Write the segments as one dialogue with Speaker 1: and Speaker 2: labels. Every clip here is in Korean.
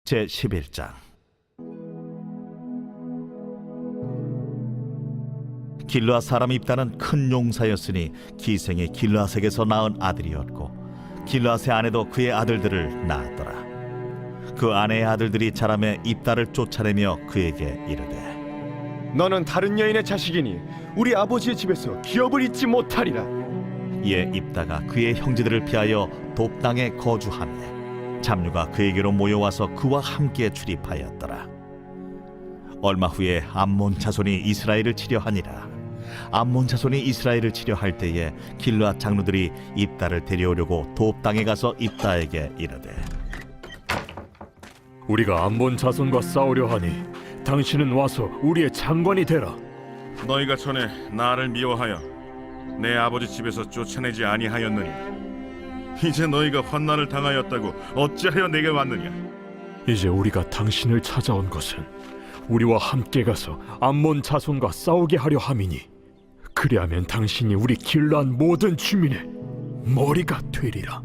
Speaker 1: 제11장. 길르앗 사람 입다는 큰 용사였으니 기생이 길르앗에게서 낳은 아들이었고 길르앗의 아내도 그의 아들들을 낳았더라. 그 아내의 아들들이 자라매 입다를 쫓아내며 그에게 이르되,
Speaker 2: 너는 다른 여인의 자식이니 우리 아버지의 집에서 기업을 잊지 못하리라.
Speaker 1: 이에 입다가 그의 형제들을 피하여 돕 땅에 거주하며 잡류가 그에게로 모여와서 그와 함께 출입하였더라. 얼마 후에 암몬 자손이 이스라엘을 치려하니라. 암몬 자손이 이스라엘을 치려할 때에 길르앗 장로들이 입다를 데려오려고 돕 땅에 가서 입다에게 이르되,
Speaker 3: 우리가 암몬 자손과 싸우려 하니 당신은 와서 우리의 장관이 되라.
Speaker 4: 너희가 전에 나를 미워하여 내 아버지 집에서 쫓아내지 아니하였느냐? 이제 너희가 환난을 당하였다고 어찌하여 내게 왔느냐?
Speaker 3: 이제 우리가 당신을 찾아온 것은 우리와 함께 가서 암몬 자손과 싸우게 하려 함이니, 그리하면 당신이 우리 길르앗 모든 주민의 머리가 되리라.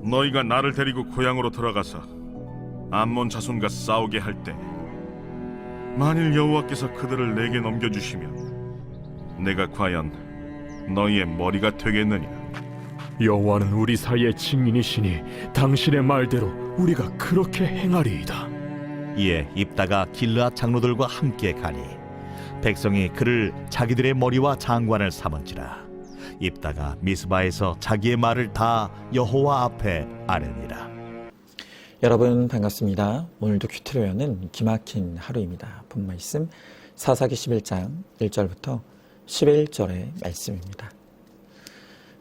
Speaker 4: 너희가 나를 데리고 고향으로 돌아가서 암몬 자손과 싸우게 할 때 만일 여호와께서 그들을 내게 넘겨주시면 내가 과연 너희의 머리가 되겠느냐?
Speaker 3: 여호와는 우리 사이의 증인이시니 당신의 말대로 우리가 그렇게 행하리이다.
Speaker 1: 이에 입다가 길르앗 장로들과 함께 가니 백성이 그를 자기들의 머리와 장관을 삼은지라. 입다가 미스바에서 자기의 말을 다 여호와 앞에 아뢰니라.
Speaker 5: 여러분 반갑습니다. 오늘도 큐티로 여는 기막힌 하루입니다. 본 말씀 사사기 11장 1절부터 11절의 말씀입니다.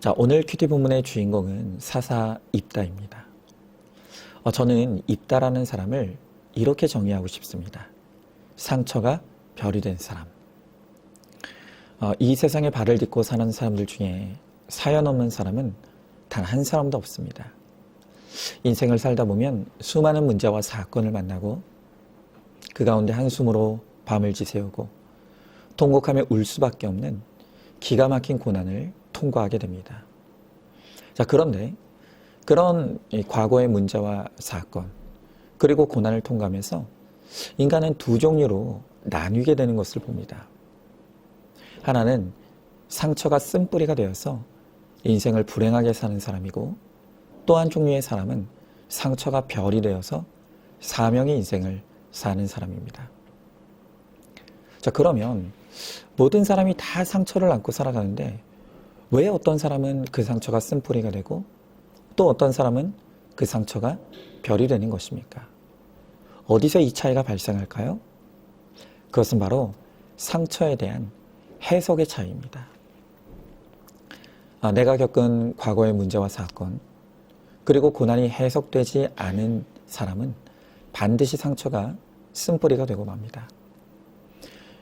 Speaker 5: 자, 오늘 큐티 본문의 주인공은 사사 입다입니다. 저는 입다라는 사람을 이렇게 정의하고 싶습니다. 상처가 별이 된 사람. 이 세상에 발을 딛고 사는 사람들 중에 사연 없는 사람은 단 한 사람도 없습니다. 인생을 살다 보면 수많은 문제와 사건을 만나고 그 가운데 한숨으로 밤을 지새우고 통곡하며 울 수밖에 없는 기가 막힌 고난을 통과하게 됩니다. 자, 그런데 그런 과거의 문제와 사건 그리고 고난을 통과하면서 인간은 두 종류로 나뉘게 되는 것을 봅니다. 하나는 상처가 쓴뿌리가 되어서 인생을 불행하게 사는 사람이고, 또 한 종류의 사람은 상처가 별이 되어서 사명의 인생을 사는 사람입니다. 자, 그러면 모든 사람이 다 상처를 안고 살아가는데 왜 어떤 사람은 그 상처가 쓴뿌리가 되고 또 어떤 사람은 그 상처가 별이 되는 것입니까? 어디서 이 차이가 발생할까요? 그것은 바로 상처에 대한 해석의 차이입니다. 내가 겪은 과거의 문제와 사건 그리고 고난이 해석되지 않은 사람은 반드시 상처가 쓴뿌리가 되고 맙니다.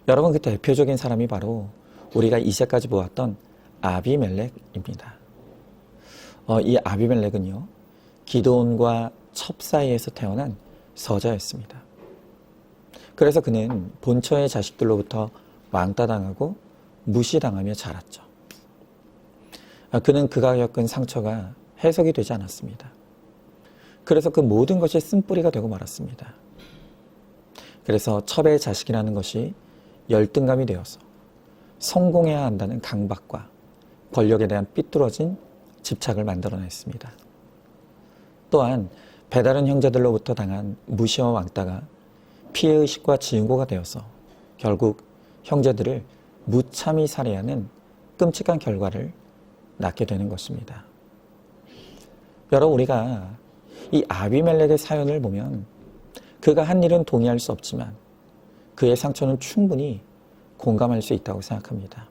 Speaker 5: 여러분, 그 대표적인 사람이 바로 우리가 이제까지 보았던 아비멜렉입니다. 이 아비멜렉은요, 기드온과 첩 사이에서 태어난 서자였습니다. 그래서 그는 본처의 자식들로부터 왕따당하고 무시당하며 자랐죠. 그는 그가 겪은 상처가 해석이 되지 않았습니다. 그래서 그 모든 것이 쓴뿌리가 되고 말았습니다. 그래서 첩의 자식이라는 것이 열등감이 되어서 성공해야 한다는 강박과 권력에 대한 삐뚤어진 집착을 만들어냈습니다. 또한 배다른 형제들로부터 당한 무시와 왕따가 피해의식과 지은고가 되어서 결국 형제들을 무참히 살해하는 끔찍한 결과를 낳게 되는 것입니다. 여러분, 우리가 이 아비멜렉의 사연을 보면 그가 한 일은 동의할 수 없지만 그의 상처는 충분히 공감할 수 있다고 생각합니다.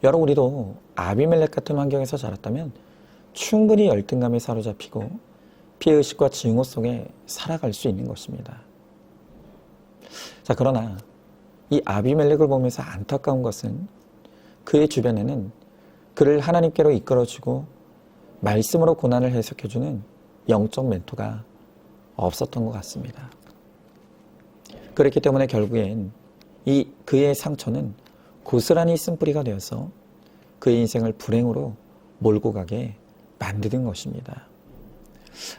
Speaker 5: 여러분, 우리도 아비멜렉 같은 환경에서 자랐다면 충분히 열등감에 사로잡히고 피해의식과 증오 속에 살아갈 수 있는 것입니다. 자, 그러나 이 아비멜렉을 보면서 안타까운 것은 그의 주변에는 그를 하나님께로 이끌어주고 말씀으로 고난을 해석해주는 영적 멘토가 없었던 것 같습니다. 그렇기 때문에 결국엔 그의 상처는 고스란히 쓴뿌리가 되어서 그의 인생을 불행으로 몰고 가게 만드는 것입니다.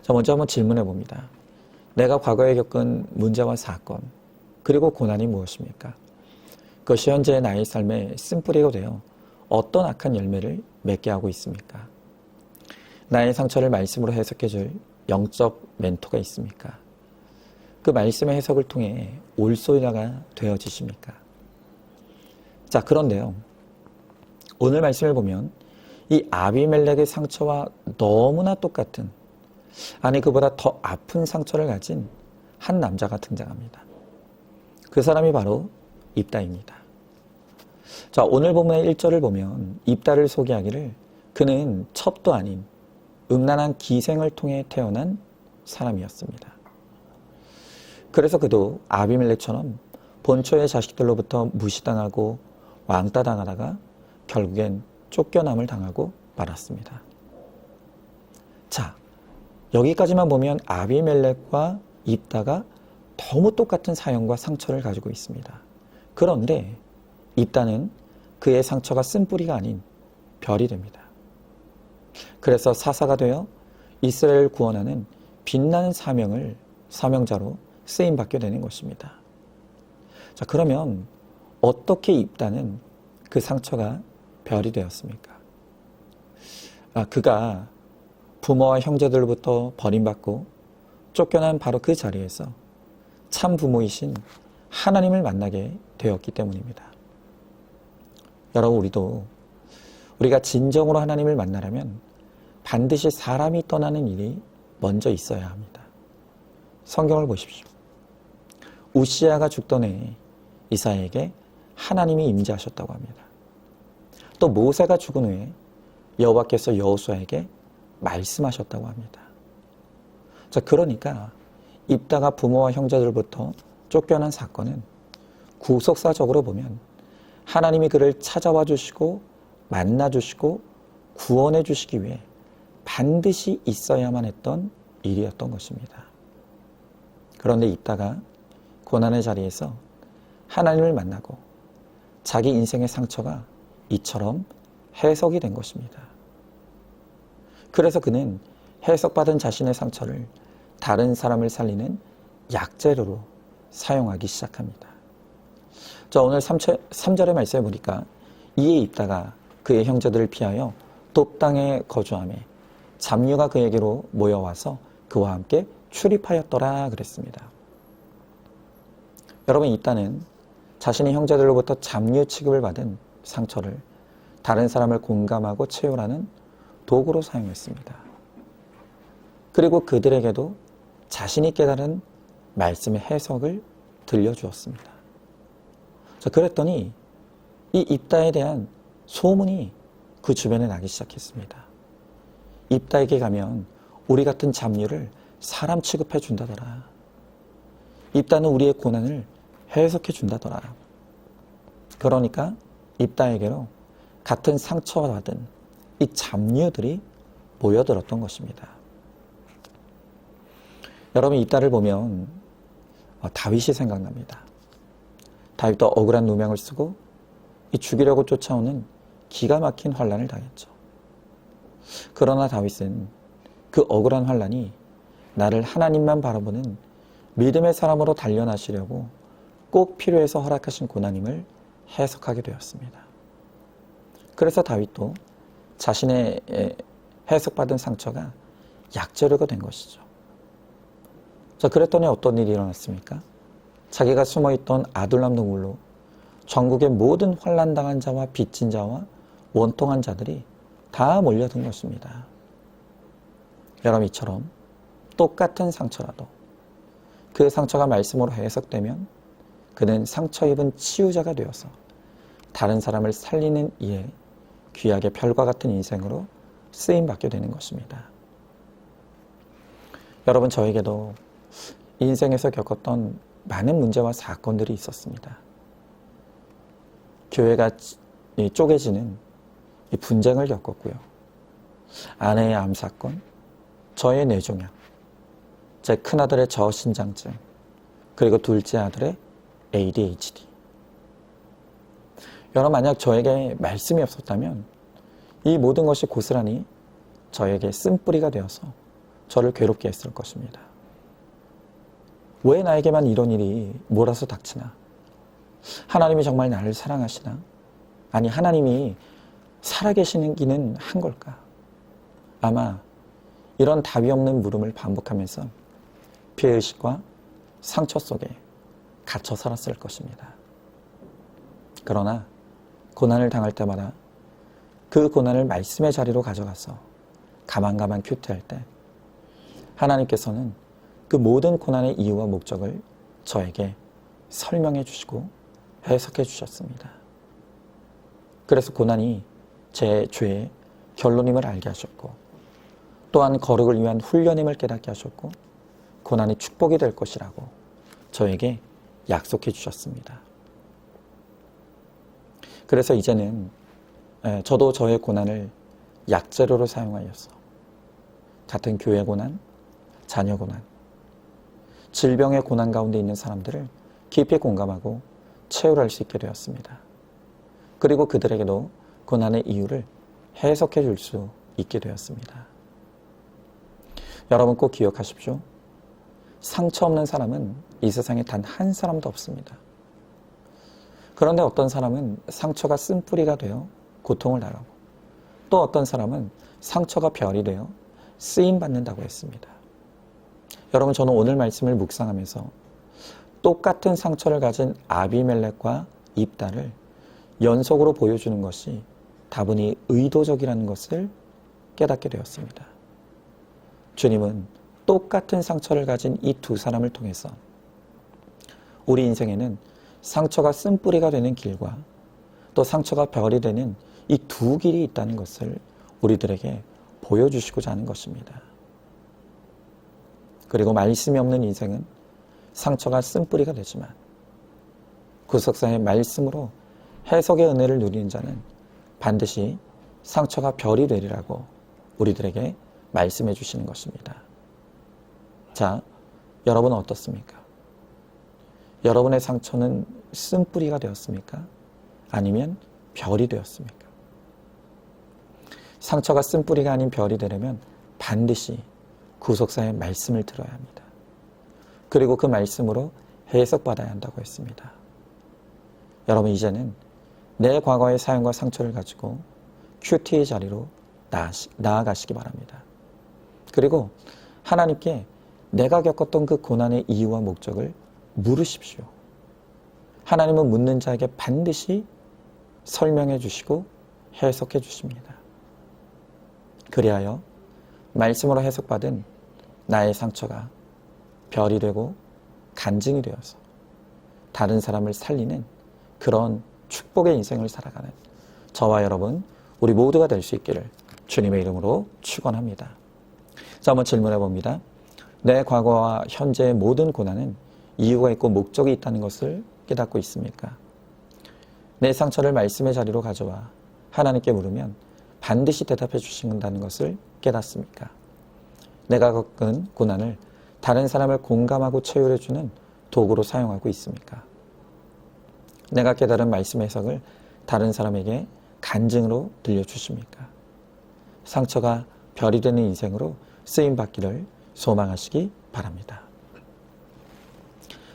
Speaker 5: 자, 먼저 한번 질문해 봅니다. 내가 과거에 겪은 문제와 사건, 그리고 고난이 무엇입니까? 그것이 현재의 나의 삶의 쓴뿌리가 되어 어떤 악한 열매를 맺게 하고 있습니까? 나의 상처를 말씀으로 해석해줄 영적 멘토가 있습니까? 그 말씀의 해석을 통해 올소리가 되어지십니까? 자, 그런데요. 오늘 말씀을 보면 이 아비멜렉의 상처와 너무나 똑같은, 아니 그보다 더 아픈 상처를 가진 한 남자가 등장합니다. 그 사람이 바로 입다입니다. 자, 오늘 본문의 1절을 보면 입다를 소개하기를 그는 첩도 아닌 음란한 기생을 통해 태어난 사람이었습니다. 그래서 그도 아비멜렉처럼 본초의 자식들로부터 무시당하고 왕따당하다가 결국엔 쫓겨남을 당하고 말았습니다. 자, 여기까지만 보면 아비멜렉과 입다가 너무 똑같은 사연과 상처를 가지고 있습니다. 그런데 입다는 그의 상처가 쓴뿌리가 아닌 별이 됩니다. 그래서 사사가 되어 이스라엘을 구원하는 빛나는 사명자로 쓰임받게 되는 것입니다. 자, 그러면 어떻게 입다는 그 상처가 별이 되었습니까? 그가 부모와 형제들로부터 버림받고 쫓겨난 바로 그 자리에서 참 부모이신 하나님을 만나게 되었기 때문입니다. 여러분, 우리가 진정으로 하나님을 만나려면 반드시 사람이 떠나는 일이 먼저 있어야 합니다. 성경을 보십시오. 우시아가 죽던 해에 이사야에게 하나님이 임재하셨다고 합니다. 또 모세가 죽은 후에 여호와께서 여호수아에게 말씀하셨다고 합니다. 자, 그러니까 입다가 부모와 형제들부터 쫓겨난 사건은 구속사적으로 보면 하나님이 그를 찾아와 주시고 만나 주시고 구원해 주시기 위해 반드시 있어야만 했던 일이었던 것입니다. 그런데 입다가 고난의 자리에서 하나님을 만나고 자기 인생의 상처가 이처럼 해석이 된 것입니다. 그래서 그는 해석받은 자신의 상처를 다른 사람을 살리는 약재료로 사용하기 시작합니다. 자, 오늘 3절의 말씀에 보니까 이에 입다가 그의 형제들을 피하여 돕당에 거주하며 잡류가 그에게로 모여와서 그와 함께 출입하였더라 그랬습니다. 여러분, 입다는 자신의 형제들로부터 잡류 취급을 받은 상처를 다른 사람을 공감하고 채우라는 도구로 사용했습니다. 그리고 그들에게도 자신이 깨달은 말씀의 해석을 들려주었습니다. 자, 그랬더니 이 입다에 대한 소문이 그 주변에 나기 시작했습니다. 입다에게 가면 우리 같은 잡류를 사람 취급해 준다더라. 입다는 우리의 고난을 해석해 준다더라. 그러니까 입다에게로 같은 상처와 받은 이 잡류들이 모여들었던 것입니다. 여러분, 입다를 보면 다윗이 생각납니다. 다윗도 억울한 누명을 쓰고 이 죽이려고 쫓아오는 기가 막힌 환난을 당했죠. 그러나 다윗은 그 억울한 환난이 나를 하나님만 바라보는 믿음의 사람으로 단련하시려고 꼭 필요해서 허락하신 고난임을 해석하게 되었습니다. 그래서 다윗도 자신의 해석받은 상처가 약재료가 된 것이죠. 자, 그랬더니 어떤 일이 일어났습니까? 자기가 숨어있던 아둘람 동굴로 전국의 모든 환난당한 자와 빚진 자와 원통한 자들이 다 몰려든 것입니다. 여러분, 이처럼 똑같은 상처라도 그 상처가 말씀으로 해석되면 그는 상처 입은 치유자가 되어서 다른 사람을 살리는 이에 귀하게 별과 같은 인생으로 쓰임받게 되는 것입니다. 여러분, 저에게도 인생에서 겪었던 많은 문제와 사건들이 있었습니다. 교회가 쪼개지는 이 분쟁을 겪었고요. 아내의 암사건, 저의 뇌종양, 제 큰아들의 저신장증, 그리고 둘째 아들의 ADHD. 여러분, 만약 저에게 말씀이 없었다면 이 모든 것이 고스란히 저에게 쓴뿌리가 되어서 저를 괴롭게 했을 것입니다. 왜 나에게만 이런 일이 몰아서 닥치나? 하나님이 정말 나를 사랑하시나? 아니, 하나님이 살아계시기는 한 걸까? 아마 이런 답이 없는 물음을 반복하면서 피해의식과 상처 속에 갇혀 살았을 것입니다. 그러나 고난을 당할 때마다 그 고난을 말씀의 자리로 가져가서 가만가만 큐티할 때 하나님께서는 그 모든 고난의 이유와 목적을 저에게 설명해 주시고 해석해 주셨습니다. 그래서 고난이 제 죄의 결론임을 알게 하셨고, 또한 거룩을 위한 훈련임을 깨닫게 하셨고, 고난이 축복이 될 것이라고 저에게 약속해 주셨습니다. 그래서 이제는 저도 저의 고난을 약재료로 사용하여서 같은 교회 고난, 자녀 고난, 질병의 고난 가운데 있는 사람들을 깊이 공감하고 체휼할 수 있게 되었습니다. 그리고 그들에게도 고난의 이유를 해석해 줄 수 있게 되었습니다. 여러분 꼭 기억하십시오. 상처 없는 사람은 이 세상에 단 한 사람도 없습니다. 그런데 어떤 사람은 상처가 쓴뿌리가 되어 고통을 당하고, 또 어떤 사람은 상처가 별이 되어 쓰임받는다고 했습니다. 여러분, 저는 오늘 말씀을 묵상하면서 똑같은 상처를 가진 아비멜렉과 입다를 연속으로 보여주는 것이 다분히 의도적이라는 것을 깨닫게 되었습니다. 주님은 똑같은 상처를 가진 이 두 사람을 통해서 우리 인생에는 상처가 쓴뿌리가 되는 길과 또 상처가 별이 되는 이 두 길이 있다는 것을 우리들에게 보여주시고자 하는 것입니다. 그리고 말씀이 없는 인생은 상처가 쓴뿌리가 되지만 구속사의 말씀으로 해석의 은혜를 누리는 자는 반드시 상처가 별이 되리라고 우리들에게 말씀해 주시는 것입니다. 자, 여러분은 어떻습니까? 여러분의 상처는 쓴뿌리가 되었습니까? 아니면 별이 되었습니까? 상처가 쓴뿌리가 아닌 별이 되려면 반드시 구속사의 말씀을 들어야 합니다. 그리고 그 말씀으로 해석받아야 한다고 했습니다. 여러분, 이제는 내 과거의 사연과 상처를 가지고 큐티의 자리로 나아가시기 바랍니다. 그리고 하나님께 내가 겪었던 그 고난의 이유와 목적을 물으십시오. 하나님은 묻는 자에게 반드시 설명해 주시고 해석해 주십니다. 그리하여 말씀으로 해석받은 나의 상처가 별이 되고 간증이 되어서 다른 사람을 살리는 그런 축복의 인생을 살아가는 저와 여러분, 우리 모두가 될 수 있기를 주님의 이름으로 축원합니다. 자, 한번 질문해 봅니다. 내 과거와 현재의 모든 고난은 이유가 있고 목적이 있다는 것을 깨닫고 있습니까? 내 상처를 말씀의 자리로 가져와 하나님께 물으면 반드시 대답해 주신다는 것을 깨닫습니까? 내가 겪은 고난을 다른 사람을 공감하고 체휼해 주는 도구로 사용하고 있습니까? 내가 깨달은 말씀 해석을 다른 사람에게 간증으로 들려주십니까? 상처가 별이 되는 인생으로 쓰임받기를 소망하시기 바랍니다.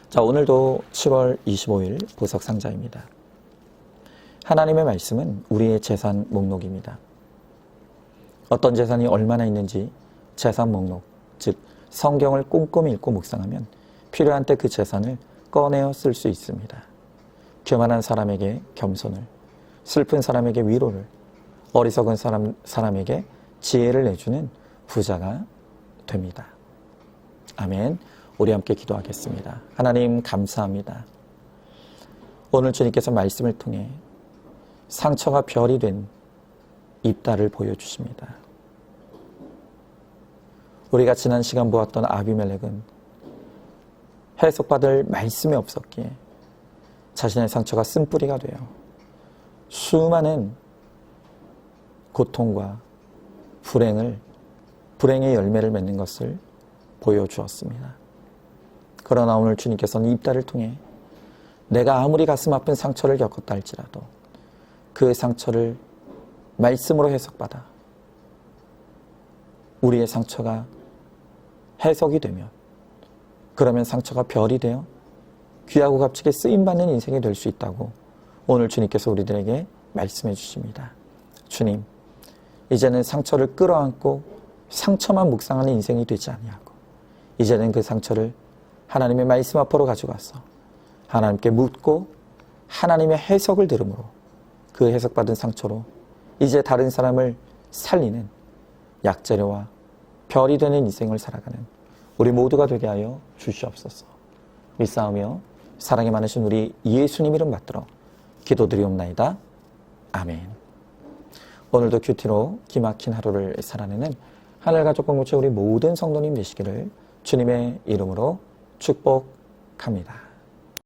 Speaker 5: 자, 오늘도 7월 25일 보석상자입니다. 하나님의 말씀은 우리의 재산 목록입니다. 어떤 재산이 얼마나 있는지 재산 목록, 즉 성경을 꼼꼼히 읽고 묵상하면 필요한 때 그 재산을 꺼내어 쓸 수 있습니다. 교만한 사람에게 겸손을, 슬픈 사람에게 위로를, 어리석은 사람에게 지혜를 내주는 부자가 됩니다. 아멘. 우리 함께 기도하겠습니다. 하나님 감사합니다. 오늘 주님께서 말씀을 통해 상처가 별이 된 입다를 보여주십니다. 우리가 지난 시간 보았던 아비멜렉은 해석받을 말씀이 없었기에 자신의 상처가 쓴뿌리가 되어 수많은 고통과 불행의 열매를 맺는 것을 보여주었습니다. 그러나 오늘 주님께서는 입다를 통해 내가 아무리 가슴 아픈 상처를 겪었다 할지라도 그 상처를 말씀으로 해석받아 우리의 상처가 해석이 되면 그러면 상처가 별이 되어 귀하고 값지게 쓰임받는 인생이 될 수 있다고 오늘 주님께서 우리들에게 말씀해 주십니다. 주님, 이제는 상처를 끌어안고 상처만 묵상하는 인생이 되지 아니하고 이제는 그 상처를 하나님의 말씀 앞으로 가져가서 하나님께 묻고 하나님의 해석을 들음으로 그 해석받은 상처로 이제 다른 사람을 살리는 약재료와 별이 되는 인생을 살아가는 우리 모두가 되게 하여 주시옵소서. 믿사오며 사랑이 많으신 우리 예수님 이름 받들어 기도드리옵나이다. 아멘. 오늘도 큐티로 기막힌 하루를 살아내는 하늘가족 공동체 우리 모든 성도님 되시기를 주님의 이름으로 축복합니다.